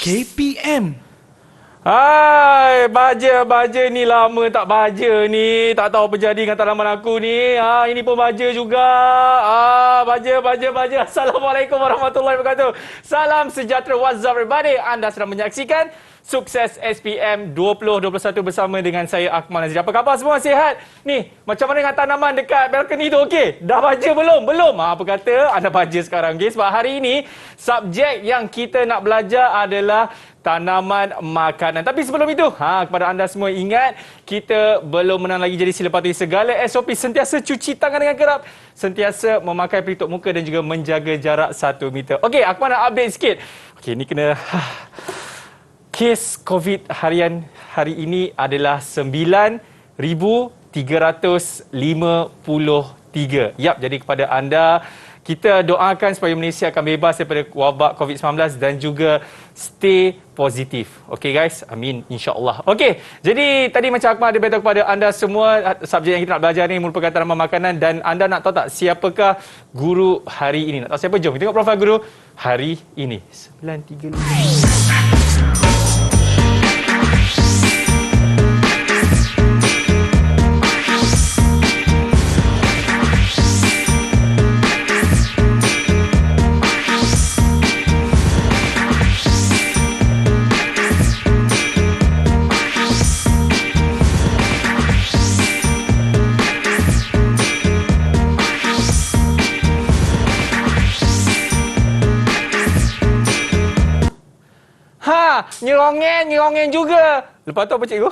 KPM. Hai, baja ni lama tak baja ni. Tak tahu apa jadi dengan tanaman aku ni. Ini pun baja juga. Baja. Assalamualaikum warahmatullahi wabarakatuh. Salam sejahtera. What's up everybody? Anda sedang menyaksikan Sukses SPM 2021 bersama dengan saya Akmal Nazri. Apa khabar semua? Sihat? Ni, macam mana dengan tanaman dekat balkoni tu? Okey? Dah baja belum? Belum? Apa kata? Anda baja sekarang. Okay? Sebab hari ini, subjek yang kita nak belajar adalah tanaman makanan. Tapi sebelum itu, kepada anda semua ingat, kita belum menang lagi. Jadi sila patuhi segala SOP. Sentiasa cuci tangan dengan kerap. Sentiasa memakai pelitup muka dan juga menjaga jarak 1 meter. Okey, aku nak update sikit. Okey, ni kena... Kes COVID harian hari ini adalah 9,353. Yap, jadi kepada anda, kita doakan supaya Malaysia akan bebas daripada wabak COVID-19 dan juga stay positif. Okey guys, amin insya-Allah. Okey, jadi tadi macam Akmal ada beritahu kepada anda semua, subjek yang kita nak belajar ni merupakan tanaman makanan dan anda nak tahu tak siapakah guru hari ini? Nak tahu siapa? Jom kita tengok profil guru hari ini. 935. Nyerongeng juga. Lepas tu apa cikgu?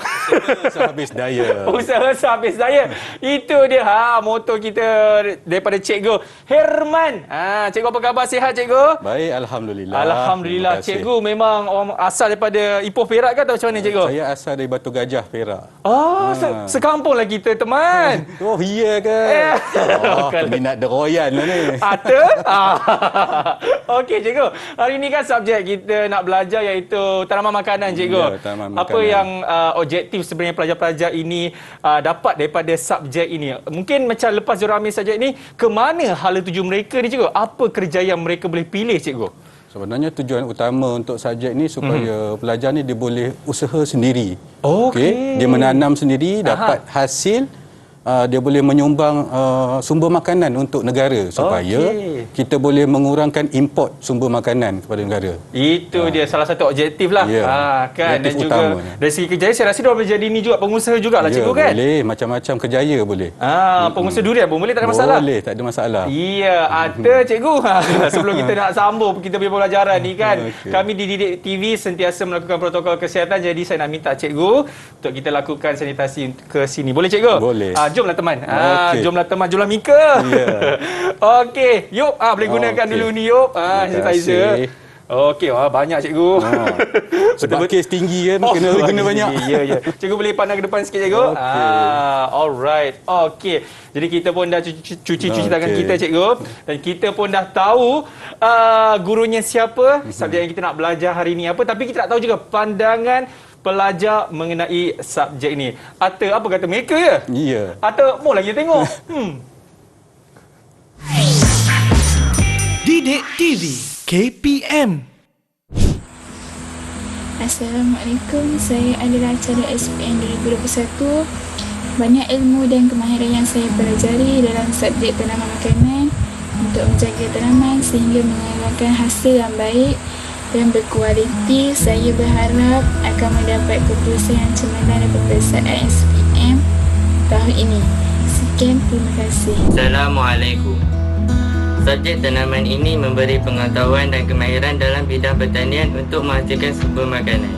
Usaha habis daya. Usaha habis daya. Itu dia moto kita daripada cikgu Herman. Cikgu apa khabar? Sihat cikgu? Baik, alhamdulillah. Alhamdulillah. Cikgu memang orang asal daripada Ipoh Perak ke atau macam mana cikgu? Saya asal dari Batu Gajah Perak. Sekampung lah kita teman. Oh, iya ke? Peminat deroyan lah ni. Okey cikgu. Hari ni kan subjek kita nak belajar iaitu tanaman makanan cikgu. Ya, tanaman apa makanan. yang objektif sebenarnya pelajar-pelajar ini dapat daripada subjek ini? Mungkin macam lepas diorang ambil subjek ini, ke mana hala tuju mereka ni cikgu? Apa kerjaya mereka boleh pilih cikgu? Sebenarnya tujuan utama untuk subjek ni supaya pelajar ni dia boleh usaha sendiri. Okey. Dia menanam sendiri, dapat hasil, dia boleh menyumbang sumber makanan untuk negara supaya kita boleh mengurangkan import sumber makanan kepada negara. Itu dia salah satu objektif lah. Kan? Dan juga utamanya. dari segi kerjaya saya rasa dia boleh jadi ni juga pengusaha jugalah cikgu kan? Boleh, macam-macam kerjaya boleh. Pengusaha durian pun boleh, tak ada masalah. Boleh, tak ada masalah. Ya, ada cikgu. Sebelum kita nak sambung kita punya pelajaran ni kan, kami di Didik TV sentiasa melakukan protokol kesihatan, jadi saya nak minta cikgu untuk kita lakukan sanitasi ke sini. Boleh cikgu? Boleh. Jomlah teman. Jomlah teman, jomlah Mika. Okey, yuk boleh gunakan dulu ni yuk. Sanitizer. Okey, banyak cikgu. Sebab kes tinggi kan, kena banyak. Ya. Cikgu boleh pandang ke depan sikit cikgu. Alright. Okey. Jadi kita pun dah cuci tangan kita cikgu, dan kita pun dah tahu gurunya siapa, subjek yang kita nak belajar hari ni apa, tapi kita tak tahu juga pandangan pelajar mengenai subjek ini. Atau apa kata mereka ya? Ya. Atau mau lagi tengok. Didik TV KPM. Assalamualaikum, saya adalah caleg SPM 2021. Banyak ilmu dan kemahiran yang saya pelajari dalam subjek tanaman makanan untuk menjaga tanaman sehingga menghasilkan hasil yang baik dan berkualiti. Saya berharap akan mendapat keputusan yang cemerlang dan peperiksaan SPM tahun ini. Sekian, terima kasih. Assalamualaikum. Subjek tanaman ini memberi pengetahuan dan kemahiran dalam bidang pertanian untuk menghasilkan sumber makanan.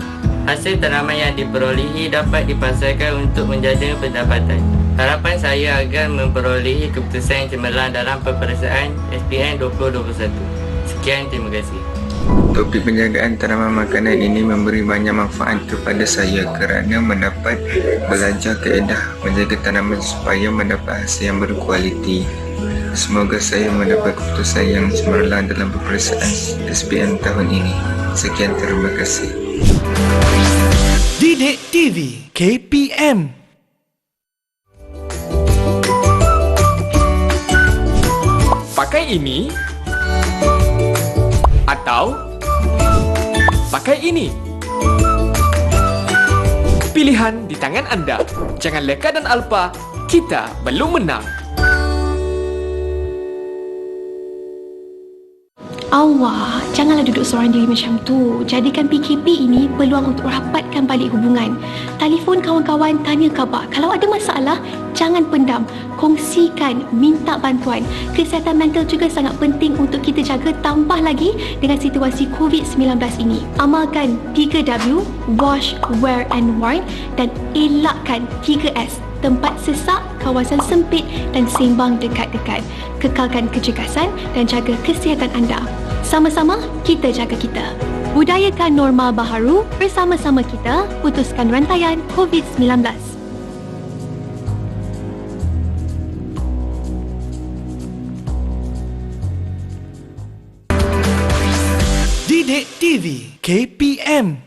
Hasil tanaman yang diperolehi dapat dipasarkan untuk menjaga pendapatan. Harapan saya agar memperolehi keputusan yang cemerlang dalam peperiksaan SPM 2021. Sekian, terima kasih. Topik penjagaan tanaman makanan ini memberi banyak manfaat kepada saya kerana mendapat belajar kaedah menjaga tanaman supaya mendapat hasil yang berkualiti. Semoga saya mendapat keputusan yang cemerlang dalam peperiksaan SPM tahun ini. Sekian, terima kasih. Didik TV KPM. Pakai ini atau pakai ini. Pilihan di tangan anda. Jangan leka dan alpa, kita belum menang. Allah, janganlah duduk seorang diri macam tu. Jadikan PKP ini peluang untuk rapatkan balik hubungan. Telefon kawan-kawan, tanya khabar. Kalau ada masalah, jangan pendam. Kongsikan, minta bantuan. Kesihatan mental juga sangat penting untuk kita jaga, tambah lagi dengan situasi COVID-19 ini. Amalkan 3W, wash, wear and warn, dan elakkan 3S. Tempat sesak, kawasan sempit dan sembang dekat-dekat. Kekalkan kecergasan dan jaga kesihatan anda. Sama-sama kita jaga kita. Budayakan norma baharu, bersama-sama kita putuskan rantaian COVID-19. Didik TV KPM.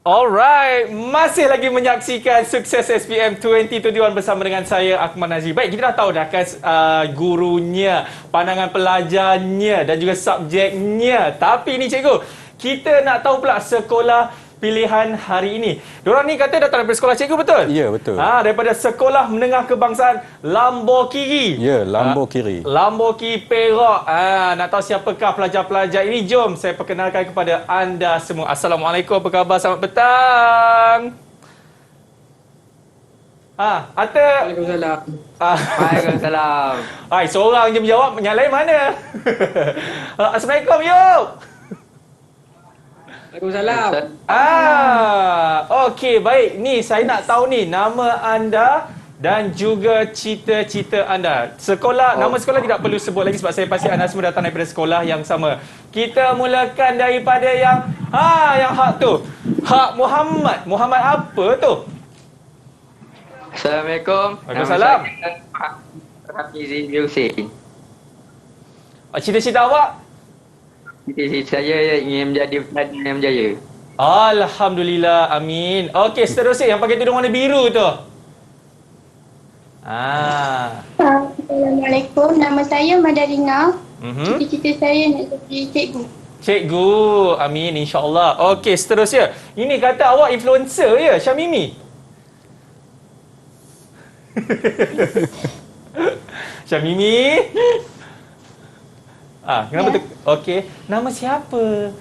Alright, masih lagi menyaksikan Sukses SPM 2021 bersama dengan saya, Akmal Nazri. Baik, kita dah tahu dah kan gurunya, pandangan pelajarnya dan juga subjeknya. Tapi ni cikgu, kita nak tahu pula sekolah pilihan hari ini. Diorang ni kata datang daripada sekolah cikgu, betul? Ya, betul. Daripada Sekolah Menengah Kebangsaan Lambokiri. Ya, Lambokiri. Lambokiri Perak. Nak tahu siapakah pelajar-pelajar ini? Jom saya perkenalkan kepada anda semua. Assalamualaikum, apa khabar? Selamat petang. Atta. Waalaikumsalam. Waalaikumsalam. Hai, seorang je menjawab, yang lain mana? Assalamualaikum, yuk. Waalaikumsalam. Okey, baik. Ni saya nak tahu ni nama anda dan juga cita-cita anda. Sekolah, nama sekolah tidak perlu sebut lagi sebab saya pasti anda semua datang daripada sekolah yang sama. Kita mulakan daripada yang hak tu. Hak Muhammad. Muhammad apa tu? Assalamualaikum. Waalaikumsalam. Rafizi Hussein. Cita-cita awak? Saya ingin menjadi petani yang berjaya. Alhamdulillah, amin. Okey, seterusnya yang pakai tudung warna biru tu. Assalamualaikum, nama saya Madarina. Cita-cita saya nak jadi cikgu. Cikgu, amin, insya-Allah. Okey, seterusnya. Ini kata awak influencer ya, Syamimi? Syamimi? Kenapa tu? Okey, nama siapa?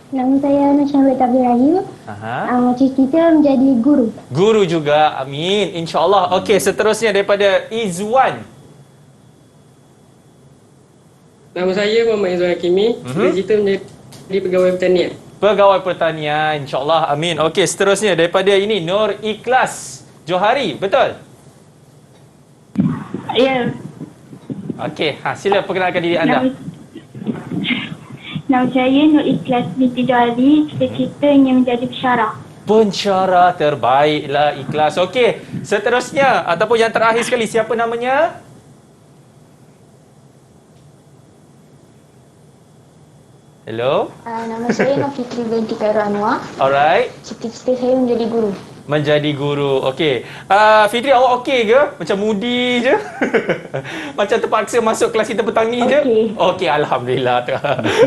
Nama saya Nusyamat Abdul Rahim. Cita-cita menjadi guru. Guru juga, amin, insya-Allah. Okey, seterusnya daripada Izwan. Nama saya Muhammad Izwan Hakimi. Cita-cita menjadi pegawai pertanian. Pegawai pertanian, insya-Allah, amin. Okey, seterusnya daripada ini Nur Ikhlas Johari, betul? Ya. Okey, sila perkenalkan diri anda. Nama saya Nur Ikhlas binti Johari. Cita-cita ingin menjadi pensyarah. Pensyarah, terbaiklah, ikhlas. Okey, seterusnya ataupun yang terakhir sekali, siapa namanya? Hello? Nama saya Nafitri binti Khairul Anwar. Alright. Cita-cita saya menjadi guru. Menjadi guru. Okey. Fitri, awak okey ke? Macam mudi je? Macam terpaksa masuk kelas kita petang ni je? Okey, alhamdulillah.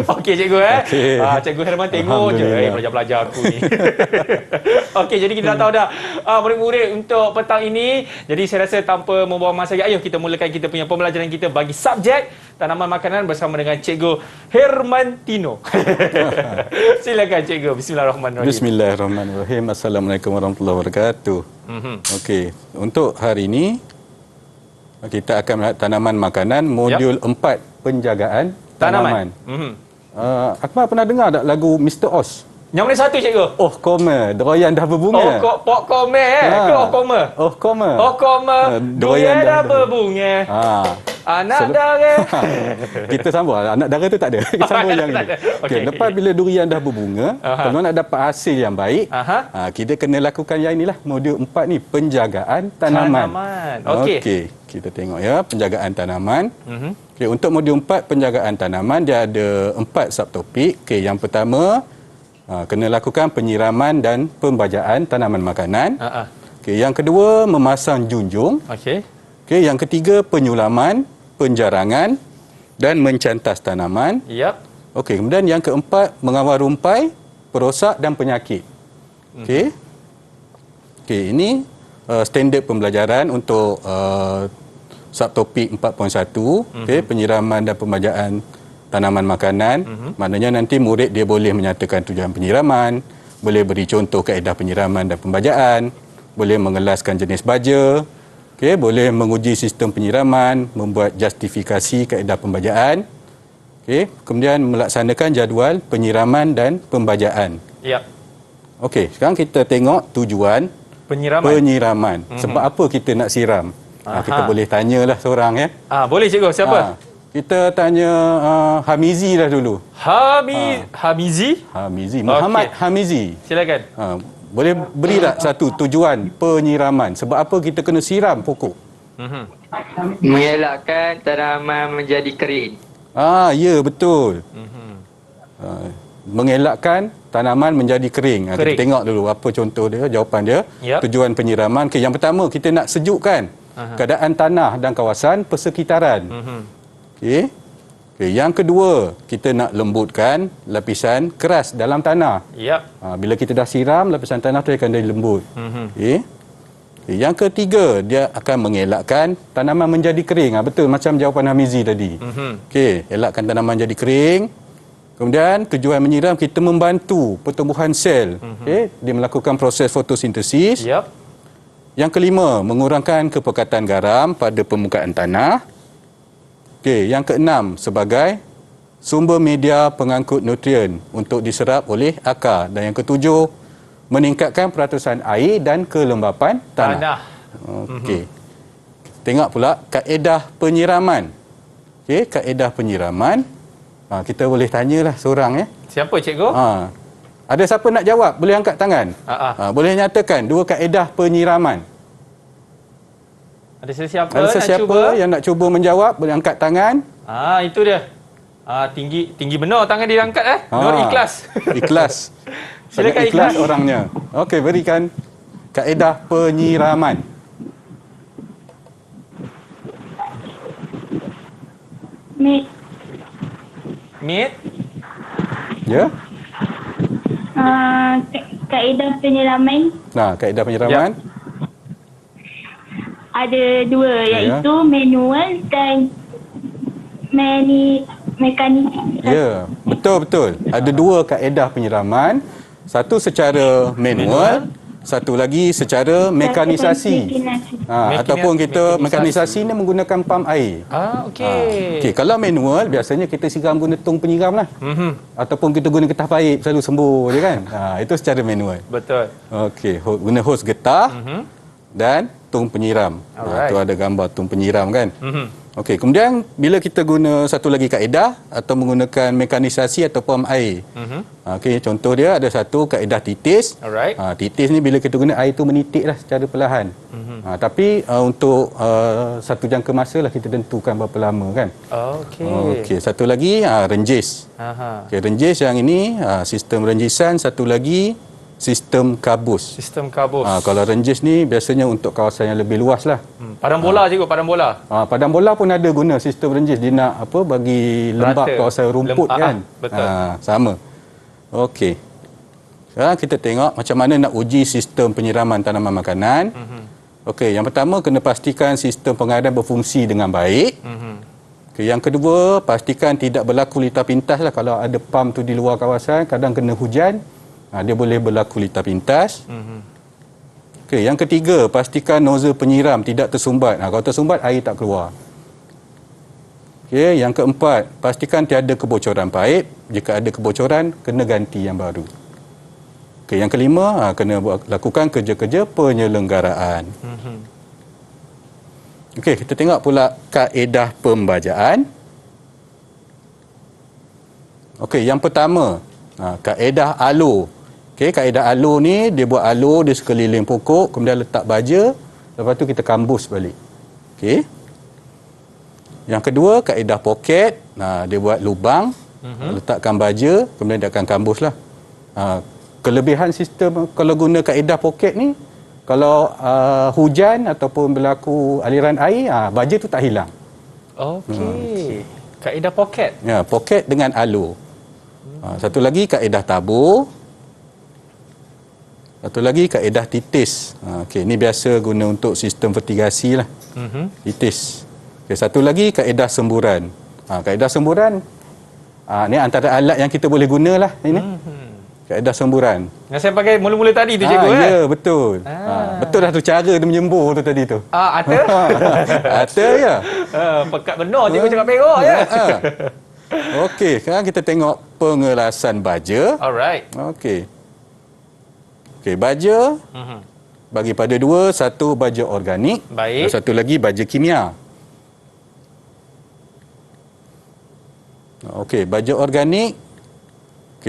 Okey, cikgu Okey. Cikgu Herman tengok je pelajar-pelajar aku ni. Okey, jadi kita dah tahu dah murid-murid untuk petang ini. Jadi saya rasa tanpa membuang masa lagi, ayo kita mulakan kita punya pembelajaran kita bagi subjek tanaman makanan bersama dengan Cikgu Hermantino. Silakan Cikgu. Bismillahirrahmanirrahim. Bismillahirrahmanirrahim. Assalamualaikum warahmatullahi wabarakatuh. Okey, untuk hari ini kita akan melihat tanaman makanan modul 4 penjagaan tanaman. Akmal pernah dengar tak lagu Mr. Oz? Yang mana satu, Cikgu? Oh, koma, doyan dah berbunga. Pok koma ke oh koma? Oh, koma. Oh koma, doyan dah berbunga. Anak dara. Kita sambung. Anak dara tu tak ada. Kita sambung yang ini. Okey, lepas bila durian dah berbunga, kalau nak dapat hasil yang baik, kita kena lakukan yang inilah modul 4 ni, penjagaan tanaman. Okey, kita tengok ya, penjagaan tanaman. Okey, untuk modul 4 penjagaan tanaman dia ada 4 subtopik. Okey, yang pertama kena lakukan penyiraman dan pembajaan tanaman makanan. Okey, yang kedua memasang junjung. Okey, yang ketiga penyulaman, penjarangan dan mencantas tanaman. Okey, kemudian yang keempat, mengawal rumpai, perosak dan penyakit. Okey. Okey, ini standard pembelajaran untuk subtopik 4.1, okey, penyiraman dan pembajaan tanaman makanan. Maknanya nanti murid dia boleh menyatakan tujuan penyiraman, boleh beri contoh kaedah penyiraman dan pembajaan, boleh mengelaskan jenis baja, okey, boleh menguji sistem penyiraman, membuat justifikasi kaedah pembajaan. Okey, kemudian melaksanakan jadual penyiraman dan pembajaan. Ya. Okey, sekarang kita tengok tujuan penyiraman. Sebab apa kita nak siram? Kita boleh tanyalah seorang ya. Boleh cikgu, siapa? Kita tanya Hamizi lah dulu. Hamizi? Hamizi, Muhammad Hamizi. Silakan. Boleh beri tak satu tujuan penyiraman? Sebab apa kita kena siram pokok? Mengelakkan tanaman menjadi kering. Ya betul. Mengelakkan tanaman menjadi kering. Kita tengok dulu apa contoh dia, jawapan dia. Tujuan penyiraman. Okay, yang pertama kita nak sejukkan keadaan tanah dan kawasan persekitaran. Okay. Yang kedua, kita nak lembutkan lapisan keras dalam tanah. Bila kita dah siram, lapisan tanah tu akan jadi lembut. Okay. Yang ketiga, dia akan mengelakkan tanaman menjadi kering. Betul macam jawapan Hamizi tadi. Okey, elakkan tanaman jadi kering. Kemudian tujuan menyiram, kita membantu pertumbuhan sel. Okey, dia melakukan proses fotosintesis. Yang kelima, mengurangkan kepekatan garam pada permukaan tanah. Okey, yang keenam, sebagai sumber media pengangkut nutrien untuk diserap oleh akar. Dan yang ketujuh, meningkatkan peratusan air dan kelembapan tanah. Okey. Tengok pula kaedah penyiraman. Okey, kaedah penyiraman. Kita boleh tanyalah seorang ya. Siapa cikgu? Ada siapa nak jawab? Boleh angkat tangan. Boleh nyatakan dua kaedah penyiraman. Ada sesiapa, Ada sesiapa yang nak cuba menjawab? Boleh angkat tangan. Itu dia. Tinggi benar tangan dia angkat Nur ikhlas. Ikhlas. Silakan ikhlas orangnya. Okey, berikan kaedah penyiraman. Mit. Ya. Kaedah penyiraman. Kaedah penyiraman. Ada dua, iaitu manual dan mekanik. Ya, betul. Ada dua kaedah penyiraman. Satu secara manual, satu lagi secara mekanisasi. Ataupun kita mekanisasi ni menggunakan pam air. Okey, kalau manual biasanya kita siram guna tong penyiram lah. Ataupun kita guna getah paip selalu sembuh je kan. Itu secara manual. Betul. Okey, guna hos getah dan tong penyiram. Itu ada gambar tong penyiram kan. Okey, kemudian bila kita guna satu lagi kaedah atau menggunakan mekanisasi atau pam air. Okey, contoh dia ada satu kaedah titis. Titis ni bila kita guna air tu menitik lah secara perlahan. Tapi untuk satu jangka masa lah kita tentukan berapa lama kan. Okey, satu lagi renjis. Okey, renjis yang ini sistem renjisan, satu lagi sistem kabus. Sistem kabus. Kalau renjis ni biasanya untuk kawasan yang lebih luas lah. Padang bola cikgu, padang bola. Padang bola pun ada guna sistem renjis. Dia nak bagi lembab kawasan rumput kan. Betul. Sama. Okey. Sekarang kita tengok macam mana nak uji sistem penyiraman tanaman makanan. Okey, yang pertama kena pastikan sistem pengairan berfungsi dengan baik. Okay, yang kedua, pastikan tidak berlaku litar pintas lah. Kalau ada pam tu di luar kawasan, kadang kena hujan, dia boleh berlaku litar pintas. Okey, yang ketiga, pastikan nozzle penyiram tidak tersumbat. Kalau tersumbat, air tak keluar. Okey, yang keempat, pastikan tiada kebocoran paip. Jika ada kebocoran, kena ganti yang baru. Okey, yang kelima, kena lakukan kerja-kerja penyelenggaraan. Okey, kita tengok pula kaedah pembajaan. Okey, yang pertama, kaedah alur. Okey, kaedah alur ni dia buat alur di sekeliling pokok, kemudian letak baja, lepas tu kita kambus balik. Okey. Yang kedua, kaedah poket. Dia buat lubang, letakkan baja, kemudian dia akan kambuslah. Kelebihan sistem kalau guna kaedah poket ni, kalau hujan ataupun berlaku aliran air, baja tu tak hilang. Okey. Kaedah poket. Ya, poket dengan alur. Satu lagi kaedah tabur. Satu lagi kaedah titis. Okey, ini biasa guna untuk sistem fertigasi lah. Titis. Okey, satu lagi kaedah semburan. Kaedah semburan ni antara alat yang kita boleh gunalah ini. Kaedah semburan. Yang saya pakai mula-mula tadi tu cikgu Ya, betul. Betul dah tu cara dia menyembur tu tadi tu. Ada? Ada ya. Pekat benar cikgu cakap perak ya. Okey, sekarang kita tengok pengelasan baja. Alright. Okey. Okey, baja bagi pada dua, satu baja organik, baik. Satu lagi baja kimia. Okey, baja organik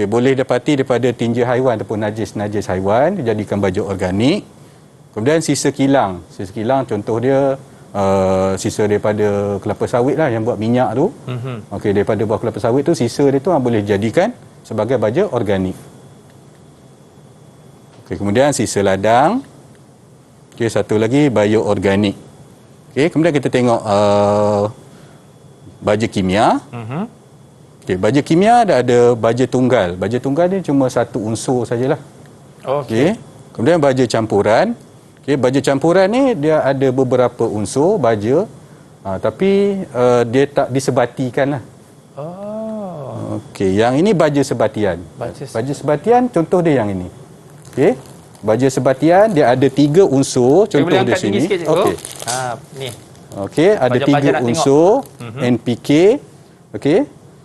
boleh dapati daripada tinja haiwan ataupun najis-najis haiwan dijadikan baja organik. Kemudian sisa kilang. Sisa kilang contoh dia sisa daripada kelapa sawit lah yang buat minyak tu. Okey, daripada buah kelapa sawit tu sisa dia tu boleh dijadikan sebagai baja organik. Okey, kemudian sisa ladang. Okey, satu lagi bioorganik. Okey, kemudian kita tengok baja kimia. Okey, baja kimia ada baja tunggal. Baja tunggal ni cuma satu unsur sajalah. Okey. Kemudian baja campuran. Okey, baja campuran ni dia ada beberapa unsur baja, tapi dia tak disebatikan lah. Okey, yang ini baja sebatian. Baja sebatian contoh dia yang ini. Okey. Baja sebatian dia ada 3 unsur, contoh di sini. Okey. Ni. Okey, ada 3 unsur NPK. Okey.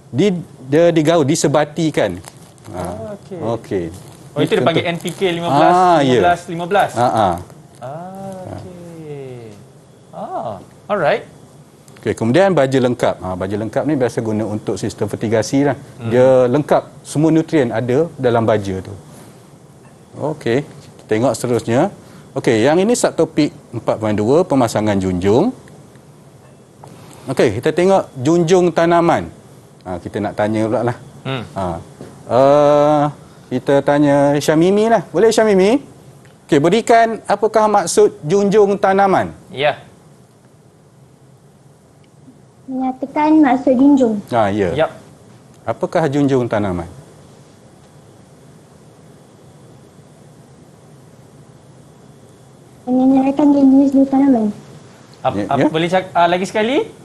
Dia digaul disebatikan. Okey. Oh, itu dia panggil NPK 15 15. Okey. Alright. Okey, kemudian baja lengkap. Baja lengkap ni biasa guna untuk sistem fertigasi lah. Dia lengkap, semua nutrien ada dalam baja tu. Okey, kita tengok seterusnya. Okey, yang ini subtopik 4.2 pemasangan junjung. Okey, kita tengok junjung tanaman. Kita nak tanya pula lah. Kita tanya Syamimi lah. Boleh Syamimi? Okey, berikan apakah maksud junjung tanaman? Ya. Menyatakan maksud junjung. Ya. Yap. Apakah junjung tanaman? Menyatakan jenis tanaman. Boleh lagi sekali?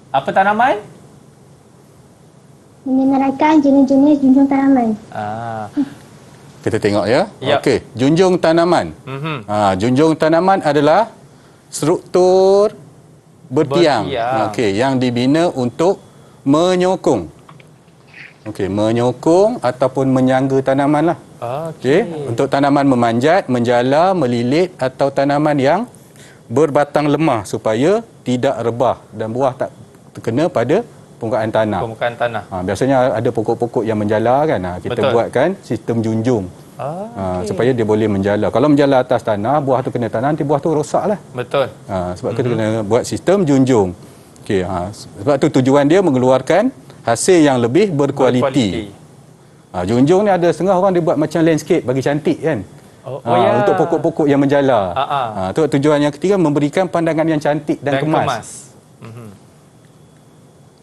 Apa tanaman? Menerangkan jenis-jenis junjung tanaman. Kita tengok ya. Yep. Okey, junjung tanaman. Junjung tanaman adalah struktur bertiang. Okey, yang dibina untuk menyokong. Okey, menyokong ataupun menyangga tanaman lah. Okey, untuk tanaman memanjat, menjala, melilit atau tanaman yang berbatang lemah supaya tidak rebah dan buah tak terkena pada permukaan tanah. Biasanya ada pokok-pokok yang menjala kan. Kita Betul. buatkan sistem junjung. Supaya dia boleh menjala. Kalau menjala atas tanah, buah tu kena tanah, nanti buah tu rosaklah. Betul. Sebab tu kena buat sistem junjung. Okey, sebab tu tujuan dia mengeluarkan hasil yang lebih berkualiti. Junjung ni ada setengah orang dia buat macam landscape bagi cantik kan. Untuk pokok-pokok yang menjala. Tu tujuan yang ketiga, memberikan pandangan yang cantik dan kemas.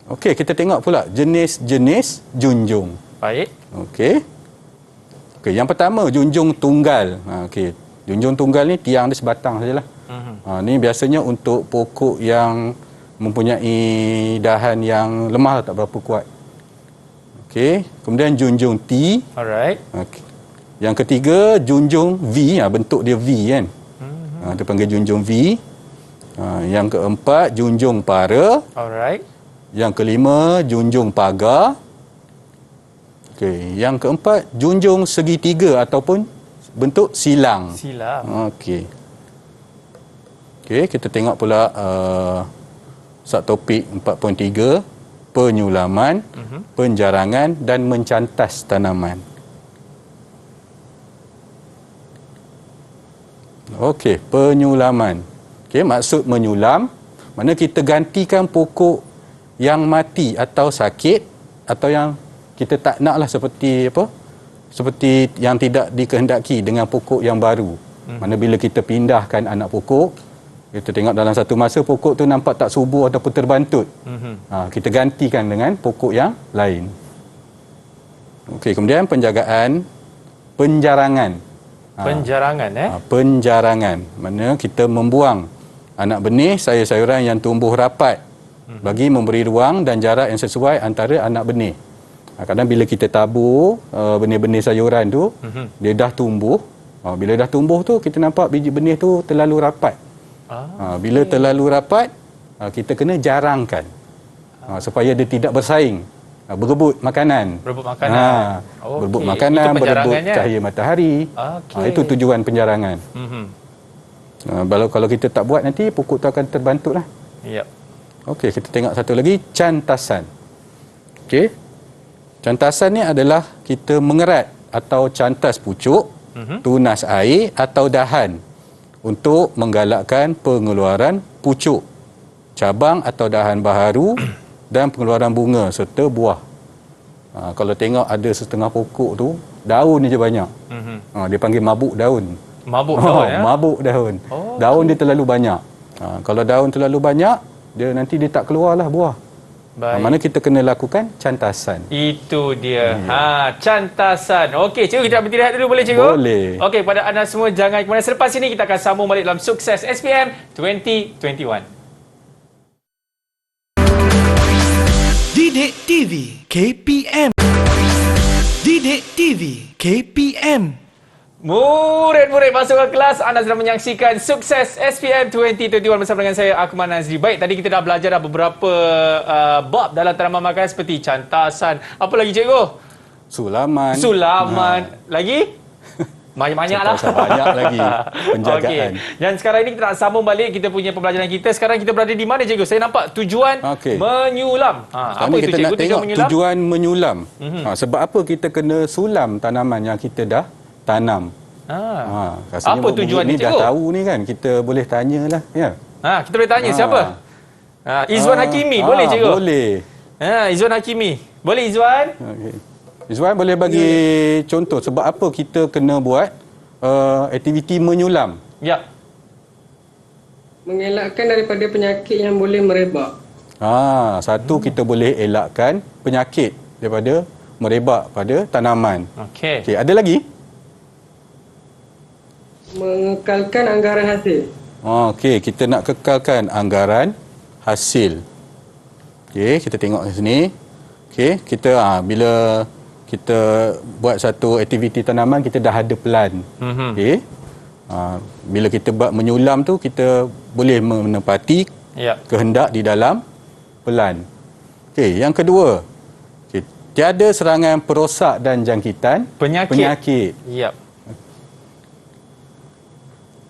Okey, kita tengok pula jenis-jenis junjung. Baik. Okey, yang pertama junjung tunggal. Okey, junjung tunggal ni tiang dia sebatang sajalah. Ni biasanya untuk pokok yang mempunyai dahan yang lemah, tak berapa kuat. Okey, kemudian junjung T. Alright. Okey. Yang ketiga junjung V, bentuk dia V kan. Dia panggil junjung V. Yang keempat junjung para. Alright. Yang kelima junjung pagar. Okey, yang keempat junjung segitiga ataupun bentuk silang. Okey. Okey, kita tengok pula subtopik 4.3 penyulaman, penjarangan dan mencantas tanaman. Okey, penyulaman. Okey, maksud menyulam mana kita gantikan pokok yang mati atau sakit atau yang kita tak naklah seperti seperti yang tidak dikehendaki dengan pokok yang baru. Mana bila kita pindahkan anak pokok, kita tengok dalam satu masa pokok tu nampak tak subur ataupun terbantut. Kita gantikan dengan pokok yang lain. Okey, kemudian penjagaan penjarangan. Penjarangan Penjarangan. Mana kita membuang anak benih sayur-sayuran yang tumbuh rapat bagi memberi ruang dan jarak yang sesuai antara anak benih. Kadang bila kita tabur benih-benih sayuran tu, dia dah tumbuh. Bila dah tumbuh tu, kita nampak biji benih tu terlalu rapat. Bila terlalu rapat, kita kena jarangkan supaya dia tidak bersaing, berebut makanan. Berebut makanan. Berebut makanan, berebut cahaya matahari. Itu tujuan penjarangan. Kalau kita tak buat, nanti pokok tu akan terbantuk lah. Yep. Okey, kita tengok satu lagi, cantasan. Okey. Cantasan ni adalah kita mengerat atau cantas pucuk, tunas air atau dahan untuk menggalakkan pengeluaran pucuk, cabang atau dahan baharu dan pengeluaran bunga serta buah. Kalau tengok ada setengah pokok tu, daun je banyak. Dia panggil mabuk daun. Mabuk daun Mabuk daun. Daun dia terlalu banyak. Kalau daun terlalu banyak, dia nanti dia tak keluarlah buah. Mana kita kena lakukan cantasan. Itu dia. Cantasan. Okey, cikgu kita berhenti rehat dulu boleh cikgu? Boleh. Okey, pada anda semua jangan ke mana. Selepas ini kita akan sambung balik dalam Sukses SPM 2021. Didik TV KPM. Didik TV KPM. Murid-murid masuk ke kelas. Anda sedang menyaksikan Sukses SPM 2021 bersama dengan saya, Akmal Nazri. Baik, tadi kita dah belajar beberapa bab dalam tanaman makanan seperti cantasan. Apa lagi cikgu? Sulaman. Lagi? Banyak-banyak lah. Banyak lagi penjagaan. Okay. Dan sekarang ini kita nak sambung balik kita punya pembelajaran kita. Sekarang kita berada di mana cikgu? Saya nampak tujuan menyulam. Apa itu cikgu? Nak tengok tujuan menyulam. Sebab apa kita kena sulam tanaman yang kita dah tanam. Apa tujuan ni cikgu? Dah tahu ni kan, kita boleh tanyalah ya. Kita boleh tanya siapa? Izwan Hakimi, boleh cikgu? Boleh. Izwan Hakimi. Boleh Izwan? Okay. Izwan boleh bagi contoh sebab apa kita kena buat aktiviti menyulam? Ya. Mengelakkan daripada penyakit yang boleh merebak. Satu kita boleh elakkan penyakit daripada merebak pada tanaman. Okey. Okey, ada lagi? Mengekalkan anggaran hasil. Okey, kita nak kekalkan anggaran hasil. Okey, kita tengok di sini. Okey, kita bila kita buat satu aktiviti tanaman, kita dah ada plan. Okey. Bila kita buat menyulam tu, kita boleh menepati kehendak di dalam plan. Okey, yang kedua. Okay, tiada serangan perosak dan jangkitan penyakit. Yep.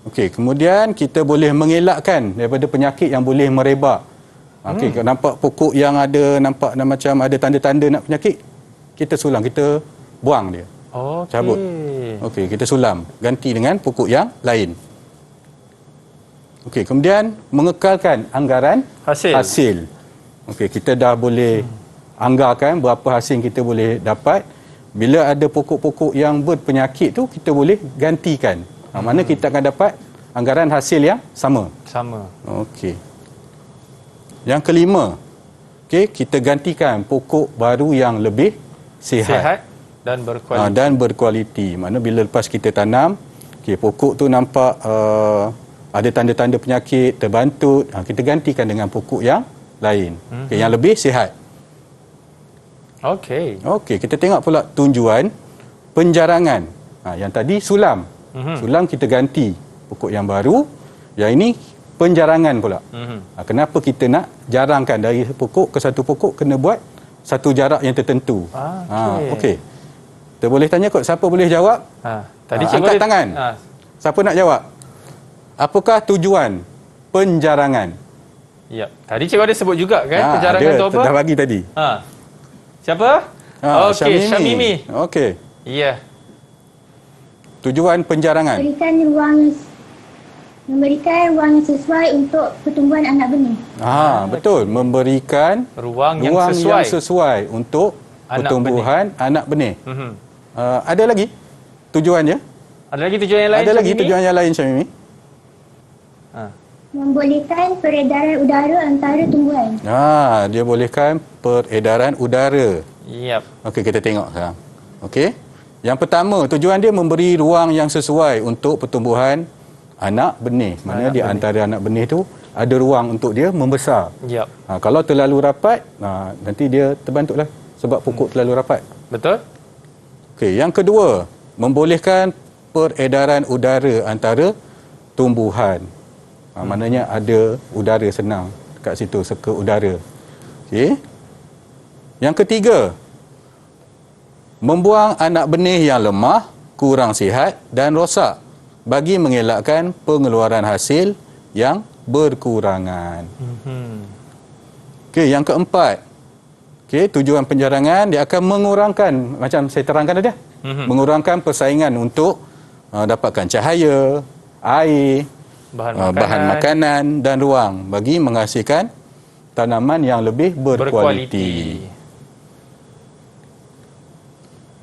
Okey, kemudian kita boleh mengelakkan daripada penyakit yang boleh merebak. Okey, nampak pokok yang ada nampak macam ada tanda-tanda nak penyakit, kita sulam, kita buang dia. Cabut. Okey, kita sulam, ganti dengan pokok yang lain. Okey, kemudian mengekalkan anggaran hasil. Okey, kita dah boleh anggarkan berapa hasil kita boleh dapat. Bila ada pokok-pokok yang berpenyakit tu, kita boleh gantikan. Mana kita akan dapat anggaran hasil yang sama. Okey. Yang kelima, kita gantikan pokok baru yang lebih sihat dan berkualiti. Mana bila lepas kita tanam, pokok tu nampak ada tanda-tanda penyakit, terbantut, kita gantikan dengan pokok yang lain, yang lebih sihat. Okey, kita tengok pula tujuan penjarangan. Yang tadi sulam. Sulam kita ganti pokok yang baru. Yang ini penjarangan pula. Kenapa kita nak jarangkan dari pokok ke satu pokok, kena buat satu jarak yang tertentu. Okey. Kita boleh tanya kot, siapa boleh jawab? Tadi angkat tangan. Siapa nak jawab? Apakah tujuan penjarangan? Ya, tadi cikgu ada sebut juga kan penjarangan tu apa? Dah bagi tadi. Siapa? Okey, Syamimi. Okey. Ya. Tujuan penjarangan. Memberikan ruang yang sesuai untuk pertumbuhan anak benih. Betul, memberikan ruang yang sesuai untuk pertumbuhan anak benih. Ada lagi tujuannya? Ada lagi tujuan yang lain? Ada lagi tujuan yang lain, Syamimi? Membolehkan peredaran udara antara tumbuhan. Dia bolehkan peredaran udara. Yep. Okey, kita tengok sekarang. Okey. Yang pertama, tujuan dia memberi ruang yang sesuai untuk pertumbuhan anak benih. Maknanya di antara anak benih tu ada ruang untuk dia membesar. Yep. Kalau terlalu rapat, nanti dia terbantuklah sebab pokok terlalu rapat. Betul? Okey, yang kedua, membolehkan peredaran udara antara tumbuhan. Maknanya ada udara senang kat situ, seka udara. Okey. Yang ketiga, membuang anak benih yang lemah, kurang sihat dan rosak bagi mengelakkan pengeluaran hasil yang berkurangan. Okey, yang keempat. Okey, tujuan penjarangan dia akan mengurangkan, macam saya terangkan tadi, mengurangkan persaingan untuk dapatkan cahaya, air, bahan makanan dan ruang bagi menghasilkan tanaman yang lebih berkualiti.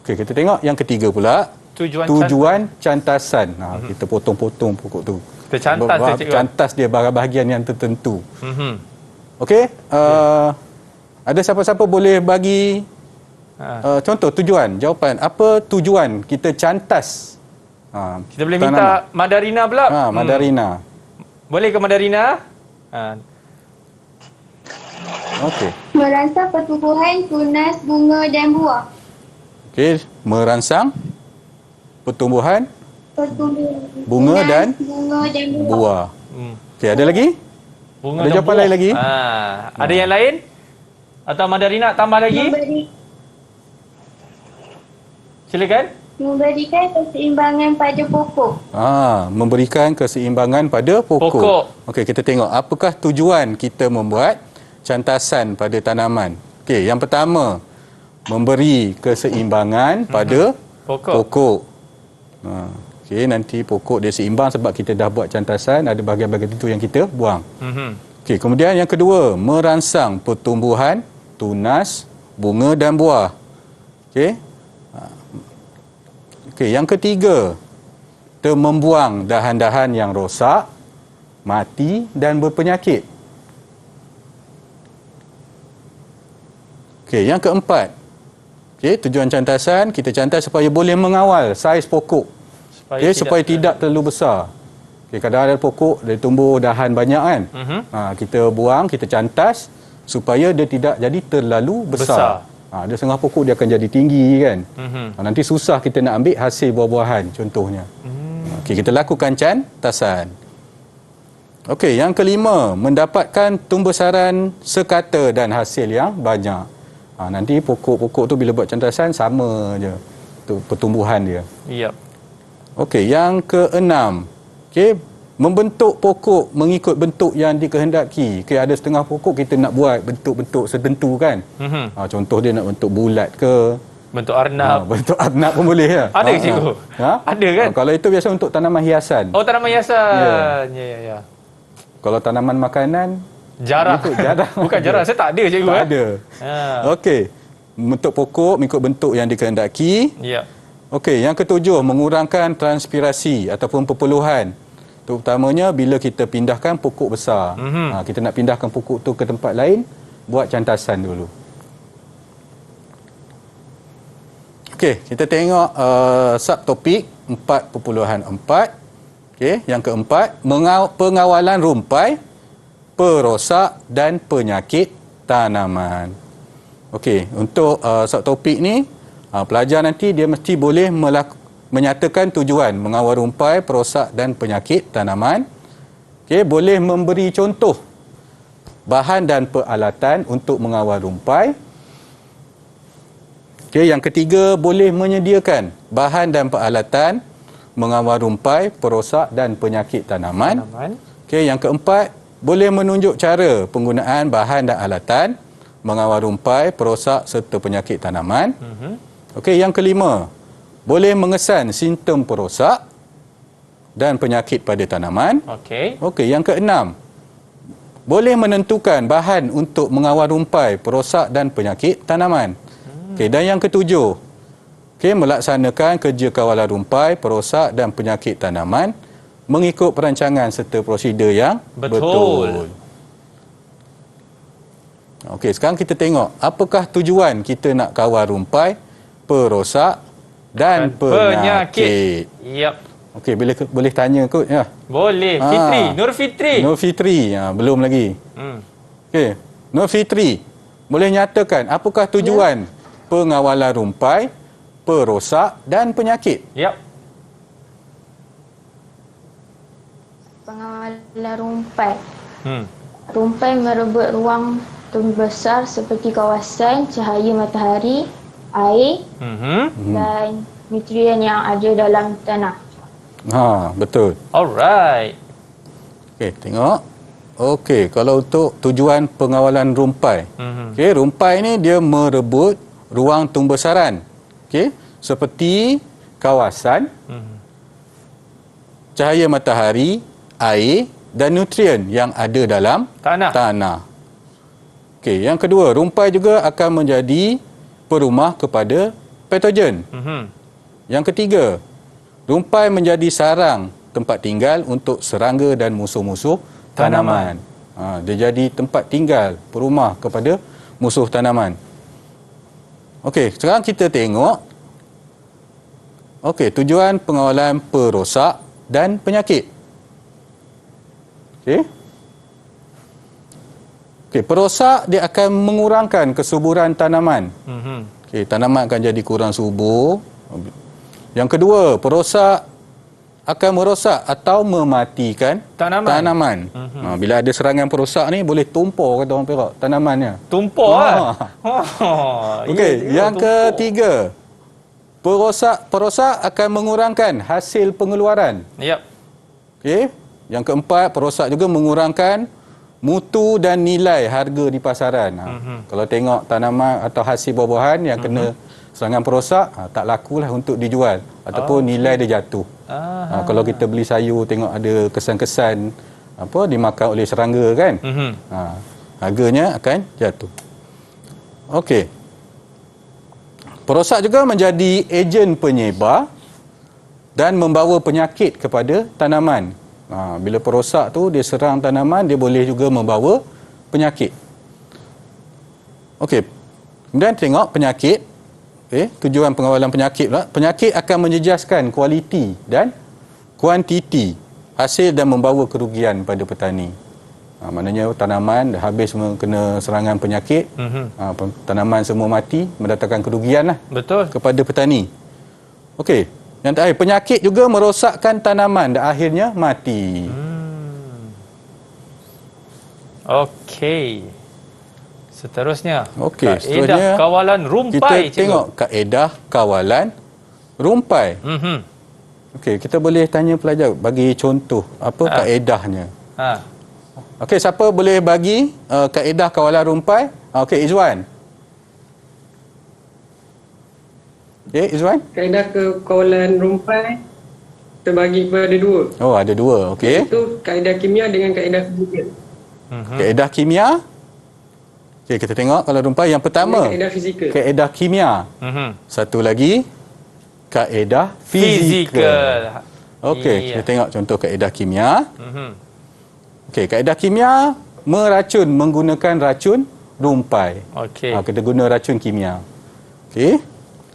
Okey, kita tengok yang ketiga pula. Tujuan cantasan. Kita potong-potong pokok tu. Kita cantas dia, cikgu. Cantas dia bahagian yang tertentu. Okey, ada siapa-siapa boleh bagi contoh tujuan, jawapan. Apa tujuan kita cantas? Kita boleh minta Madarina pula. Madarina. Boleh ke Madarina? Okey. Merangsang pertumbuhan tunas, bunga dan buah. Okey, merangsang pertumbuhan bunga dan buah. Okey, ada lagi? Bunga ada dan jawapan buah. lain lagi? Ada yang lain? Atau Madarina tambah lagi? Silakan. Memberikan keseimbangan pada pokok. Memberikan keseimbangan pada pokok. Okey, kita tengok apakah tujuan kita membuat cantasan pada tanaman. Okey, yang pertama, memberi keseimbangan pada pokok. Okey, nanti pokok dia seimbang sebab kita dah buat cantasan, ada bahagian-bahagian tertentu yang kita buang. Okey, kemudian yang kedua, merangsang pertumbuhan tunas, bunga dan buah. Okey. Okey, yang ketiga, kita membuang dahan-dahan yang rosak, mati dan berpenyakit. Okey, yang keempat. Okey, tujuan cantasan, kita cantas supaya boleh mengawal saiz pokok. Supaya tidak terlalu besar. Okay, kadang ada pokok dia tumbuh dahan banyak kan. Kita buang, kita cantas supaya dia tidak jadi terlalu besar. Dia setengah pokok dia akan jadi tinggi kan. Nanti susah kita nak ambil hasil buah-buahan contohnya. Okay, kita lakukan cantasan. Okey, yang kelima, mendapatkan tumbesaran sekata dan hasil yang banyak. Nanti pokok-pokok tu bila buat cantasan sama je tu pertumbuhan dia. Yep. Okey, yang keenam. Okey, membentuk pokok mengikut bentuk yang dikehendaki. Okey, ada setengah pokok kita nak buat bentuk-bentuk tertentu kan. Contoh dia nak bentuk bulat ke, bentuk arnab. Bentuk arnab pun boleh ya. Ada ke cikgu? Ada kan? Kalau itu biasa untuk tanaman hiasan. Oh, tanaman hiasan. Ya. Kalau tanaman makanan jarang. Bukan jarang, saya tak ada cikgu. Tak ada. Okey. Bentuk pokok mengikut bentuk yang dikehendaki. Ya. Okey, yang ketujuh, mengurangkan transpirasi ataupun perpeluhan. Terutamanya bila kita pindahkan pokok besar. Kita nak pindahkan pokok tu ke tempat lain, buat cantasan dulu. Okey, kita tengok subtopik 4.4. Okey, yang keempat, pengawalan rumpai, perosak dan penyakit tanaman. Okey, untuk subtopik ni, pelajar nanti dia mesti boleh menyatakan tujuan mengawal rumpai, perosak dan penyakit tanaman. Okey, boleh memberi contoh bahan dan peralatan untuk mengawal rumpai. Okey, yang ketiga, boleh menyediakan bahan dan peralatan mengawal rumpai, perosak dan penyakit tanaman. Okey, yang keempat, boleh menunjuk cara penggunaan bahan dan alatan mengawal rumpai, perosak serta penyakit tanaman. Okey, yang kelima, boleh mengesan simptom perosak dan penyakit pada tanaman. Okey, yang keenam, boleh menentukan bahan untuk mengawal rumpai, perosak dan penyakit tanaman. Okey, dan yang ketujuh, melaksanakan kerja kawalan rumpai, perosak dan penyakit tanaman mengikut perancangan serta prosedur yang betul. Okey, sekarang kita tengok apakah tujuan kita nak kawal rumpai, perosak dan penyakit. Yap. Okey, boleh tanya kot ya. Boleh. Fitri, Nur Fitri. Nur Fitri, belum lagi. Okey, Nur Fitri, boleh nyatakan apakah tujuan pengawalan rumpai, perosak dan penyakit? Yap. Pengawalan rumpai. Rumpai merebut ruang terbesar seperti kawasan cahaya matahari, air dan nutrien yang ada dalam tanah. Betul. Alright. Okey, tengok. Okey, kalau untuk tujuan pengawalan rumpai. Okey, rumpai ni dia merebut ruang tumbesaran. Okey, seperti kawasan cahaya matahari, air dan nutrien yang ada dalam tanah. Okey, yang kedua, rumpai juga akan menjadi perumah kepada patogen. Yang ketiga, rumpai menjadi sarang tempat tinggal untuk serangga dan musuh-musuh tanaman. Dia jadi tempat tinggal, perumah kepada musuh tanaman. Okey, sekarang kita tengok tujuan pengawalan perosak dan penyakit. Okey, perosak dia akan mengurangkan kesuburan tanaman. Okey, tanaman akan jadi kurang subur. Yang kedua, perosak akan merosak atau mematikan tanaman. Bila ada serangan perosak ni boleh tumpur kata orang Perak tanamannya. Tumpur Okey, yang ketiga, perosak akan mengurangkan hasil pengeluaran. Yap. Okey, yang keempat, perosak juga mengurangkan mutu dan nilai harga di pasaran. Kalau tengok tanaman atau hasil buah-buahan yang kena serangan perosak, tak lakulah untuk dijual ataupun nilai dia jatuh. Kalau kita beli sayur tengok ada kesan-kesan dimakan oleh serangga kan, harganya akan jatuh. Okey, perosak juga menjadi ejen penyebar dan membawa penyakit kepada tanaman. Bila perosak tu dia serang tanaman, dia boleh juga membawa penyakit. Okey, kemudian tengok penyakit. Tujuan pengawalan penyakit pula. Penyakit akan menjejaskan kualiti dan kuantiti hasil dan membawa kerugian pada petani. Maknanya tanaman dah habis kena serangan penyakit, tanaman semua mati, mendatangkan kerugian lah kepada petani. Okey, yang terakhir, penyakit juga merosakkan tanaman dan akhirnya mati. Okey. Seterusnya, kaedah kawalan rumpai. Kita tengok kaedah kawalan rumpai. Okey, kita boleh tanya pelajar bagi contoh apa kaedahnya. Okey, siapa boleh bagi kaedah kawalan rumpai? Okey, Izwan. Okey, Izwan. Kaedah kawalan rumpai terbagi kepada dua. Ada dua. Okey. Itu kaedah kimia dengan kaedah fizikal. Kaedah kimia. Okey, kita tengok kalau rumpai yang pertama kaedah kimia. Satu lagi kaedah fizikal. Okey, kita tengok contoh kaedah kimia. Okey, kaedah kimia meracun menggunakan racun rumpai. Kita guna racun kimia. Okey.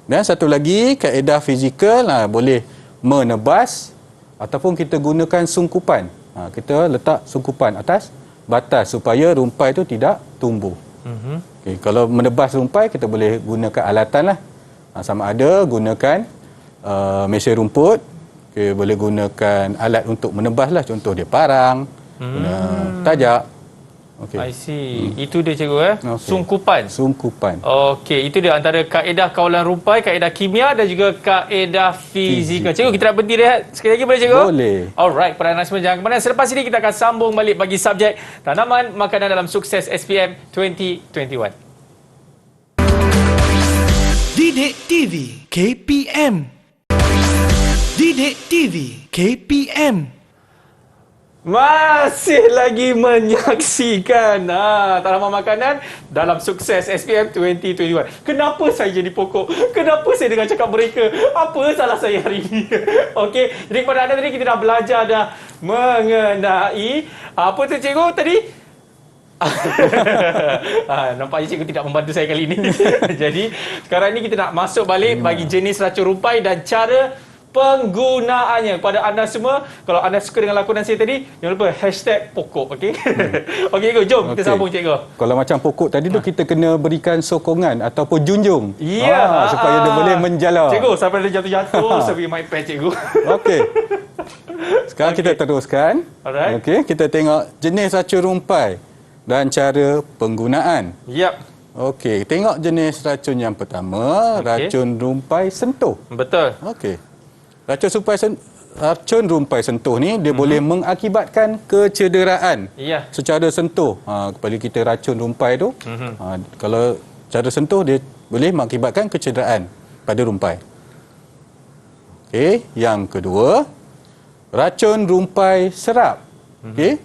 Dan satu lagi kaedah fizikal, boleh menebas ataupun kita gunakan sungkupan. Kita letak sungkupan atas batas supaya rumpai itu tidak tumbuh. Okay, kalau menebas rumpai kita boleh gunakan alatan lah. Sama ada gunakan mesin rumput, boleh gunakan alat untuk menebas lah. Contoh dia parang, guna tajak. I see. Itu dia cikgu Sungkupan. Okey, itu dia antara kaedah kawalan rumpai, kaedah kimia dan juga kaedah fizikal. Cikgu, kita nak berhenti rehat sekali lagi boleh cikgu? Boleh. Alright, peranan semua jangan ke mana. Selepas ini kita akan sambung balik bagi subjek tanaman makanan dalam Sukses SPM 2021. Didik TV KPM. Didik TV KPM. Masih lagi menyaksikan tanaman makanan dalam Sukses SPM 2021. Kenapa saya jadi pokok? Kenapa saya dengar cakap mereka? Apa salah saya hari ini? Okey, jadi kepada anda tadi kita dah belajar dah mengenai apa tu cikgu tadi? Nampaknya cikgu tidak membantu saya kali ini. Jadi sekarang ni kita nak masuk balik bagi jenis racun rumpai dan cara penggunaannya. Kepada anda semua, kalau anda suka dengan lakonan saya tadi, jangan lupa #pokok, okey? Okey, cikgu, jom kita sambung, cikgu. Kalau macam pokok tadi tu, kita kena berikan sokongan ataupun junjung. Ya. Supaya dia boleh menjala. Cikgu, sampai dia jatuh-jatuh, sampai my pen, cikgu. Okey. Sekarang kita teruskan. Alright. Okey, kita tengok jenis racun rumpai dan cara penggunaan. Yap. Okey, tengok jenis racun yang pertama, racun rumpai sentuh. Betul. Okey. Racun rumpai sentuh ni dia boleh mengakibatkan kecederaan. Ya. Secara sentuh. Kepada kita racun rumpai tu, kalau cara sentuh dia boleh mengakibatkan kecederaan pada rumpai. Okey, yang kedua, racun rumpai serap. Okey.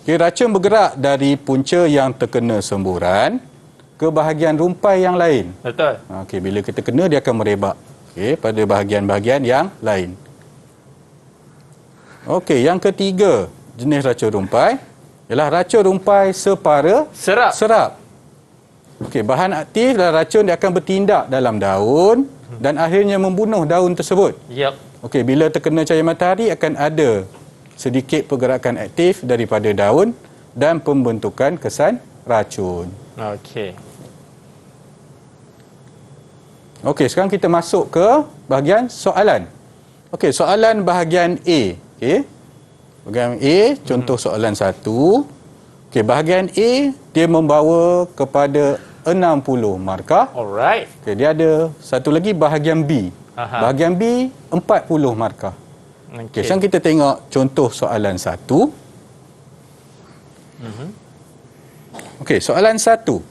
Okey, racun bergerak dari punca yang terkena semburan ke bahagian rumpai yang lain. Betul. Okey, bila kita kena dia akan merebak. Okey, pada bahagian-bahagian yang lain. Okey, yang ketiga jenis racun rumpai ialah racun rumpai separa serap. Okey, bahan aktif dalam racun dia akan bertindak dalam daun dan akhirnya membunuh daun tersebut. Yep. Okey, bila terkena cahaya matahari akan ada sedikit pergerakan aktif daripada daun dan pembentukan kesan racun. Okey. Okey, sekarang kita masuk ke bahagian soalan. Okey, soalan bahagian A. Okey. Bahagian A, contoh soalan 1. Okey, bahagian A dia membawa kepada 60 markah. Alright. Okey, dia ada satu lagi bahagian B. Bahagian B 40 markah. Okey, sekarang kita tengok contoh soalan 1. Okey, soalan 1.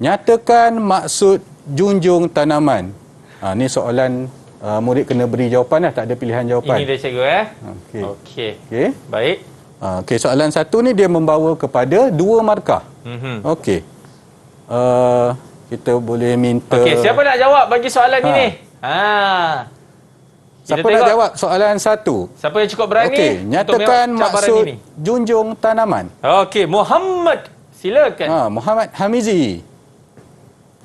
Nyatakan maksud junjung tanaman. Ni soalan murid kena beri jawapan lah, tak ada pilihan jawapan. Ini dia, cikgu. Okey. Okey. Baik. Okey, soalan 1 ni dia membawa kepada 2 markah. Okey. Kita boleh minta. Okey, siapa nak jawab bagi soalan ini? Siapa nak jawab soalan 1? Siapa yang cukup berani? Okey, nyatakan maksud junjung tanaman. Okey, Muhammad. Silakan. Muhammad Hamizi.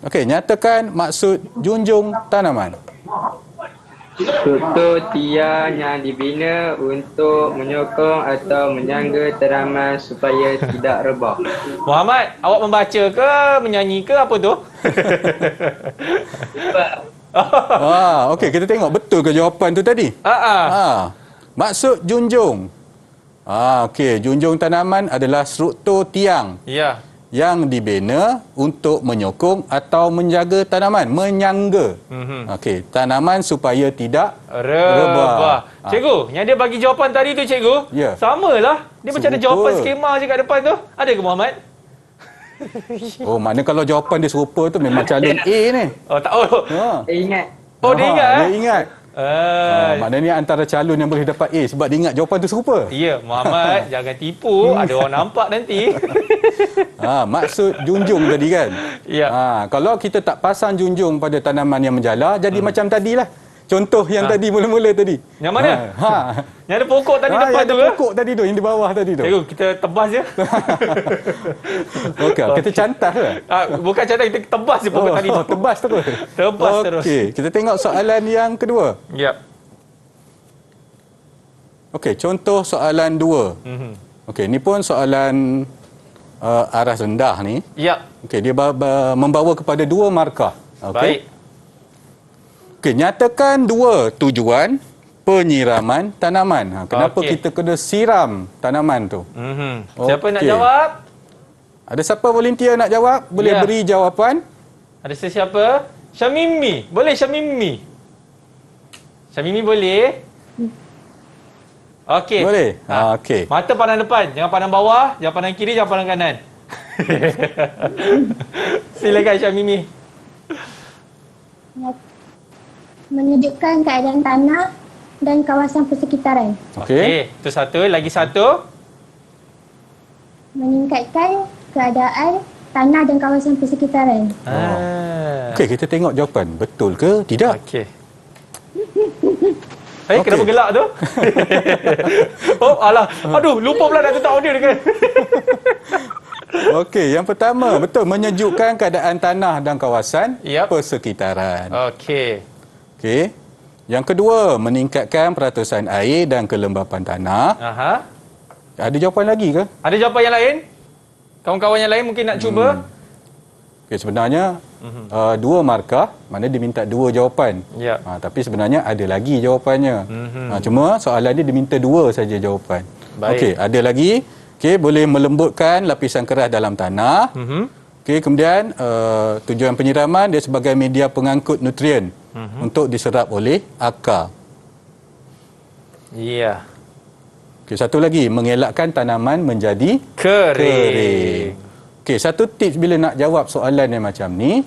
Okey, nyatakan maksud junjung tanaman. Struktur tiang yang dibina untuk menyokong atau menyangga tanaman supaya tidak rebah. Muhammad, awak membaca ke, menyanyi ke, apa tu? Okey, kita tengok betul ke jawapan tu tadi? Maksud junjung. Okey, junjung tanaman adalah struktur tiang. Ya. Yang dibina untuk menyokong atau menjaga tanaman, menyangga. Okey, tanaman supaya tidak rebah. Cikgu, yang dia bagi jawapan tadi tu, cikgu, samalah. Dia macam ada jawapan skema je kat depan tu. Ada ke, Muhammad? Oh, mana kalau jawapan dia serupa tu memang calon A ni. Oh, tak. Dia ingat. Oh, dia ingat. Dia ingat. Maknanya antara calon yang boleh dapat A sebab dia ingat jawapan tu serupa. Ya, Muhammad, jangan tipu. Ada orang nampak nanti. Maksud junjung tadi kan? Ya. Kalau kita tak pasang junjung pada tanaman yang menjala, jadi macam tadilah. Contoh yang tadi mula-mula tadi. Yang mana? Yang ada pokok tadi depan tu. Yang ada pokok tadi tu, yang di bawah tadi tu. Cikgu, kita tebas je. Okey, kita cantas ke? Bukan cantas, kita tebas je pokok tadi tu. Tebas terus. Tebas terus. Okey, kita tengok soalan yang kedua. Yap. Okey, contoh soalan 2. Okey, ni pun soalan aras rendah ni. Yap. Okey, dia membawa kepada 2 markah. Okey. Baik. Okey, nyatakan 2 tujuan penyiraman tanaman. Kenapa kita kena siram tanaman tu? Siapa nak jawab? Ada siapa volunteer nak jawab? Boleh beri jawapan? Ada sesiapa? Syamimi. Boleh Syamimi? Syamimi boleh? Okey. Boleh? Okey. Mata pandang depan. Jangan pandang bawah. Jangan pandang kiri. Jangan pandang kanan. Silakan Syamimi. Menyejukkan keadaan tanah dan kawasan persekitaran. Okey. Itu satu. Lagi satu. Meningkatkan keadaan tanah dan kawasan persekitaran. Okey, kita tengok jawapan. Betul ke tidak? Okey. Kenapa gelak tu? Oh, alah. Aduh, lupa pula nak tutup audio dia kan. Okey, yang pertama, betul, menyejukkan keadaan tanah dan kawasan persekitaran. Okey. Okey. Yang kedua, meningkatkan peratusan air dan kelembapan tanah. Aha. Ada jawapan lagi ke? Ada jawapan yang lain? Kawan-kawan yang lain mungkin nak cuba? Okey, sebenarnya dua markah, mana dia minta dua jawapan. Ya. Tapi sebenarnya ada lagi jawapannya. Cuma soalan dia diminta dua saja jawapan. Baik. Okey, ada lagi. Okey, boleh melembutkan lapisan keras dalam tanah. Okey, kemudian tujuan penyiraman dia sebagai media pengangkut nutrien untuk diserap oleh akar. Ya. Okey, satu lagi, mengelakkan tanaman menjadi Kering. Okey, satu tips bila nak jawab soalan yang macam ni,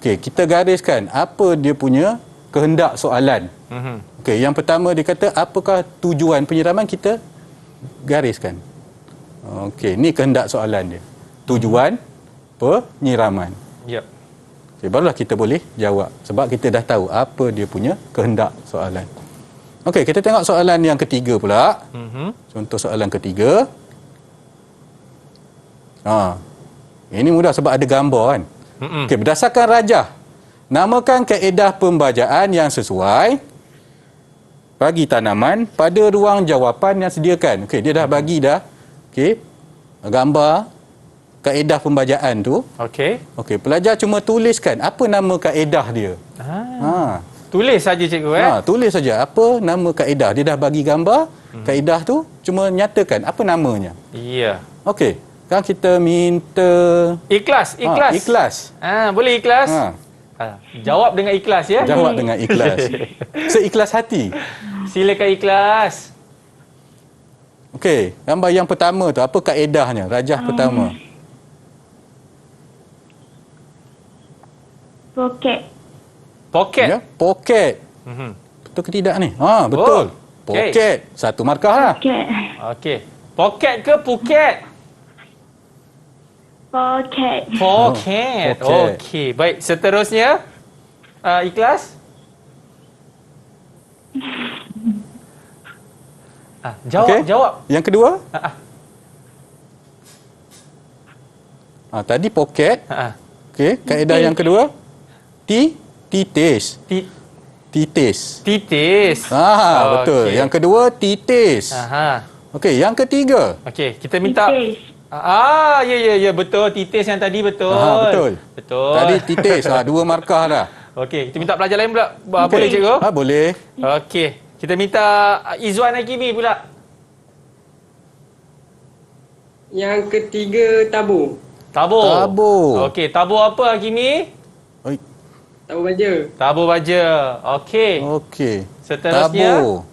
okey, kita gariskan apa dia punya kehendak soalan. Okey, yang pertama dia kata apakah tujuan penyiraman, kita gariskan. Okey, ni kehendak soalan dia. Tujuan penyiraman. Ya. Okay, barulah kita boleh jawab sebab kita dah tahu apa dia punya kehendak soalan. Okey, kita tengok soalan yang ketiga pula. Contoh soalan ketiga. Ini mudah sebab ada gambar kan. Okey, berdasarkan rajah, namakan kaedah pembajaan yang sesuai bagi tanaman pada ruang jawapan yang sediakan. Okey, dia dah bagi dah. Okey, gambar kaedah pembajaan tu. Okey. Okey, pelajar cuma tuliskan apa nama kaedah dia. Tulis saja cikgu tulis saja apa nama kaedah. Dia dah bagi gambar kaedah tu, cuma nyatakan apa namanya. Ya. Okey, sekarang kita minta ikhlas. Ikhlas. Boleh ikhlas? Jawab dengan ikhlas ya. Jawab dengan ikhlas. Seikhlas hati. Silakan ikhlas. Okey, gambar yang pertama tu apa kaedahnya? Rajah pertama. Poket. Poket. Ya, poket. Betul ke tidak ni? Betul. Poket. Satu markah lah. Okey. Poket ke Phuket? Poket. Poket. Okey. Baik, seterusnya ikhlas. Jawab. Yang kedua? Tadi poket. Okey, kaedah yang kedua? Titis. Titis. Betul. Okey. Yang kedua titis. Okey, yang ketiga. Okey, kita minta ya betul, titis yang tadi betul. Betul. Tadi titis. Dua markah dah. Okey, kita minta pelajar lain pula. Boleh cikgu? Boleh. Okey, kita minta Izwan Hakimi pula. Yang ketiga tabur. Tabur. Okey, tabur apa Hakimi? Tabur baja. Tabur baja. Okey. Seterusnya. Tabur.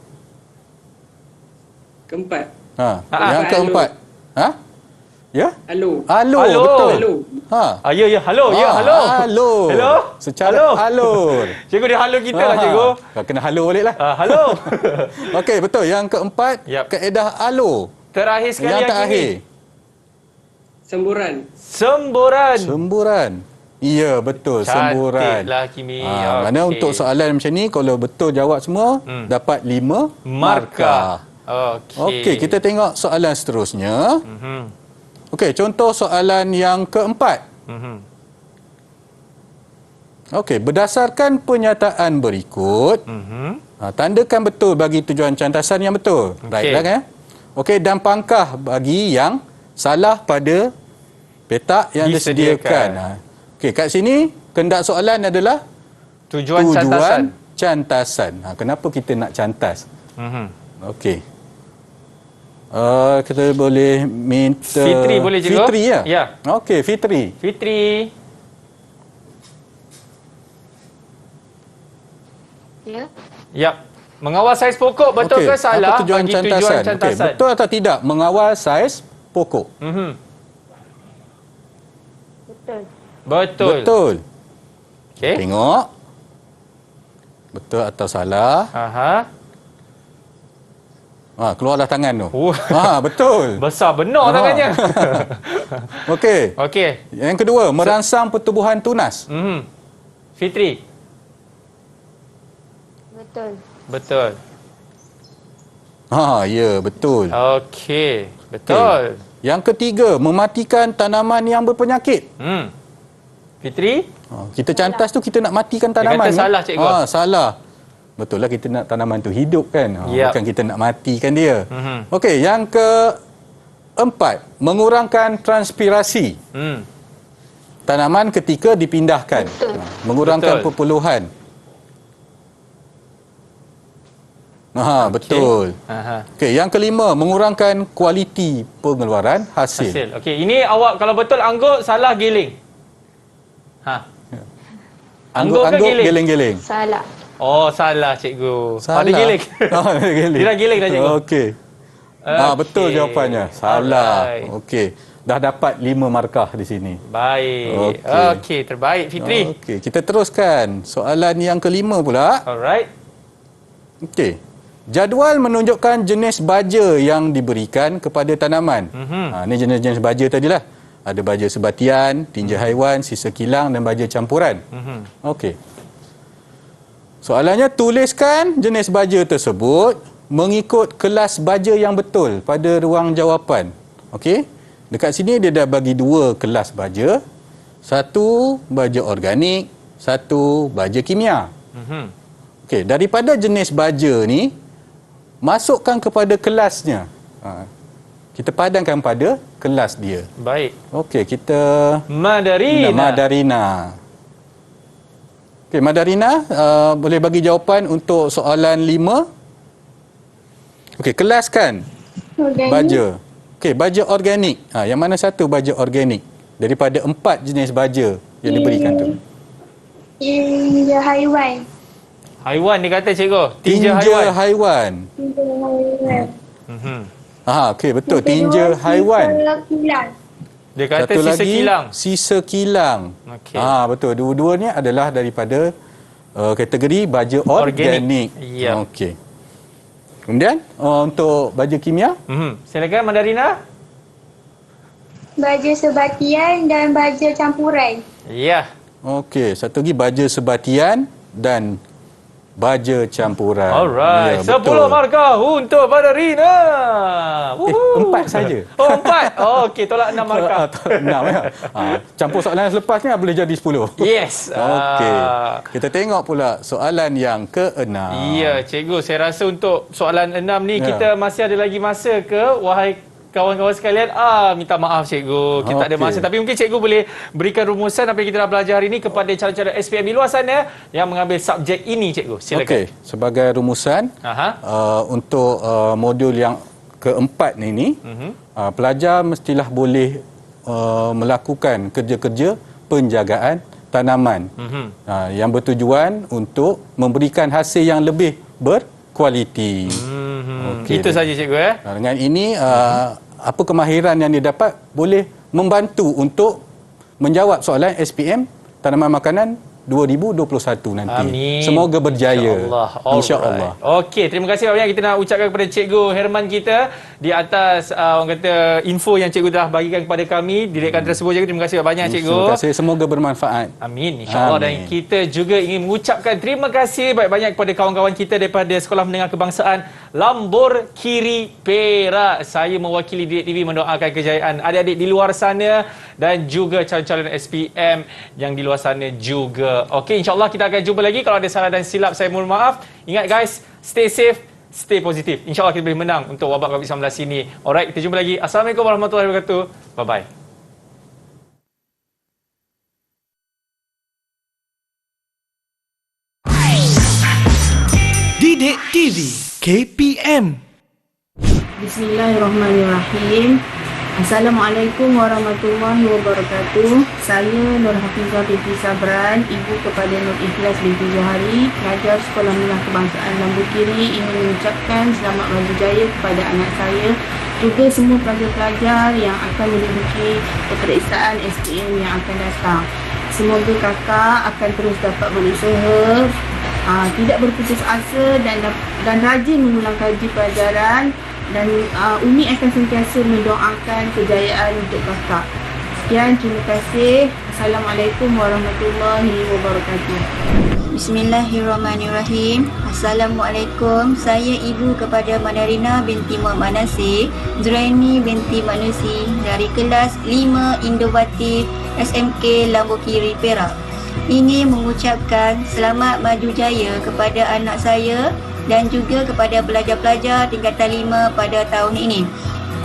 Keempat. Yang keempat. Ya? Halo. Betul. Ya, halo. Hello. Secara alur. Cikgu dia halo kita lah cikgu. Kena halo balik lah. Halo. Okey, betul. Yang keempat, kaedah alur. Terakhir sekali yang terakhir. Semburan. Ya, betul. Semburan. Cantiklah Kimi. Mana untuk soalan macam ni, kalau betul jawab semua, dapat 5 markah. Okey, kita tengok soalan seterusnya. Okey, contoh soalan yang keempat. Okey, berdasarkan pernyataan berikut, tandakan betul bagi tujuan cantasan yang betul. Baiklah kan? Okey, dan pangkah bagi yang salah pada petak yang disediakan. Okey, kat sini kehendak soalan adalah tujuan cantasan. Kenapa kita nak cantas? Okey. Kita boleh minta Fitri boleh cikgu? Fitri ya? Ya. Okey, Fitri. Ya. Mengawal saiz pokok betul ke salah? Apa tujuan cantasan? Okey, betul atau tidak mengawal saiz pokok? Betul. Okey. Tengok. Betul atau salah? Keluarlah tangan tu. Betul. Besar benar tangannya. Okey. Yang kedua, merangsang pertumbuhan tunas. Fitri. Betul. Ya, betul. Okey, betul. Yang ketiga, mematikan tanaman yang berpenyakit. Fitri? Kita cantas tu kita nak matikan tanaman. Dia kata salah, cikgu. Salah. Betul lah, kita nak tanaman tu hidup kan. Bukan kita nak matikan dia. Okey, yang keempat, mengurangkan transpirasi. Tanaman ketika dipindahkan. Mengurangkan perpuluhan. Betul. Okey, yang kelima, mengurangkan kualiti pengeluaran hasil. Okey, ini awak kalau betul anggur, salah giling. Anggur giling-giling. Salah. Oh, salah cikgu. Salah. Dia giling. Giling. Dia dah giling dah cikgu. Okey. Betul jawapannya. Salah. Okey. Dah dapat 5 markah di sini. Baik. Okey, terbaik Fitri. Okey, kita teruskan. Soalan yang kelima pula. Alright. Okey. Jadual menunjukkan jenis baja yang diberikan kepada tanaman. Ini jenis-jenis baja tadilah. Ada baja sebatian, tinja haiwan, sisa kilang dan baja campuran. Okey. Soalannya, tuliskan jenis baja tersebut mengikut kelas baja yang betul pada ruang jawapan. Okey. Dekat sini dia dah bagi 2 kelas baja. Satu baja organik, satu baja kimia. Okey, daripada jenis baja ni, masukkan kepada kelasnya. Kita padankan pada kelas dia. Baik. Okey, kita Madarina. Okey, Madarina boleh bagi jawapan untuk soalan 5. Okey, kelaskan baja. Okey, baja organik. Yang mana satu baja organik daripada 4 jenis baja yang diberikan tu? Tinja haiwan. Haiwan dia kata cikgu. Tinja haiwan. Okey, betul. Tinja haiwan. Dia kata satu sisa lagi, kilang. Sisa kilang. Okey. Betul. Dua-duanya adalah daripada kategori baja organik. Ya. Okey. Kemudian untuk baja kimia? Silakan Madarina. Baja sebatian dan baja campuran. Ya. Okey, satu lagi baja sebatian dan baja campuran. Alright. Ya, 10 markah untuk Madarina. 4 saja. 4. Okey, tolak 6 markah. Tolak 6 ya. Campur soalan yang selepas ni boleh jadi 10. Yes. Okey. Kita tengok pula soalan yang ke-6. Ya, cikgu, saya rasa untuk soalan 6 ni kita masih ada lagi masa ke, wahai kawan-kawan sekalian? Minta maaf cikgu, kita tak ada masa. Tapi mungkin cikgu boleh berikan rumusan apa yang kita dah belajar hari ini kepada calon-calon SPM di luar sana yang mengambil subjek ini, cikgu. Silakan. Okey, sebagai rumusan untuk modul yang keempat ini, pelajar mestilah boleh melakukan kerja-kerja penjagaan tanaman yang bertujuan untuk memberikan hasil yang lebih berkualiti. Itu saja cikgu ya. Dengan ini apa kemahiran yang dia dapat boleh membantu untuk menjawab soalan SPM tanaman makanan 2021 nanti. Amin. Semoga berjaya. InsyaAllah. Okey, terima kasih banyak kita nak ucapkan kepada Cikgu Herman kita di atas orang kata info yang cikgu telah bagikan kepada kami. Direkan tersebut juga terima kasih banyak cikgu. Terima kasih, semoga bermanfaat. Amin, insya-Allah. Dan kita juga ingin mengucapkan terima kasih banyak-banyak kepada kawan-kawan kita daripada Sekolah Menengah Kebangsaan Lambur Kiri Perak. Saya mewakili Didik TV mendoakan kejayaan adik-adik di luar sana dan juga calon-calon SPM yang di luar sana juga. Okey, insya-Allah kita akan jumpa lagi. Kalau ada salah dan silap, saya mohon maaf. Ingat guys, stay safe, stay positif. InsyaAllah kita boleh menang untuk wabak COVID-19 ini. Alright, kita jumpa lagi. Assalamualaikum warahmatullahi wabarakatuh. Bye-bye. Didik TV KPM. Bismillahirrahmanirrahim. Assalamualaikum warahmatullahi wabarakatuh. Saya Nur Hafizah binti Sabran, ibu kepada Nur Ikhlas binti Johari, pelajar Sekolah Menengah Kebangsaan Lambur Kiri, ingin mengucapkan selamat berjaya kepada anak saya, juga semua pelajar-pelajar yang akan menduduki peperiksaan SPM yang akan datang. Semoga kakak akan terus dapat berusaha, tidak berputus asa dan rajin mengulang kaji pelajaran. Dan Umi akan sentiasa mendoakan kejayaan untuk kakak. Sekian, terima kasih. Assalamualaikum warahmatullahi wabarakatuh. Bismillahirrahmanirrahim. Assalamualaikum. Saya ibu kepada Mandarina binti Muhammad Nasir Zuraini binti Manusi dari kelas 5 Indovatif SMK Lambu Kiri Perak. Ingin mengucapkan selamat maju jaya kepada anak saya dan juga kepada pelajar-pelajar tingkatan 5 pada tahun ini.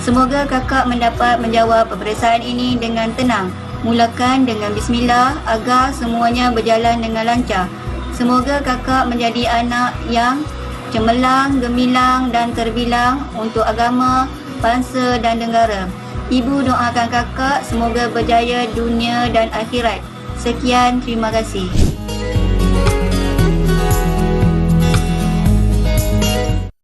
Semoga kakak mendapat menjawab peperiksaan ini dengan tenang. Mulakan dengan bismillah agar semuanya berjalan dengan lancar. Semoga kakak menjadi anak yang cemerlang, gemilang dan terbilang untuk agama, bangsa dan negara. Ibu doakan kakak semoga berjaya dunia dan akhirat. Sekian, terima kasih.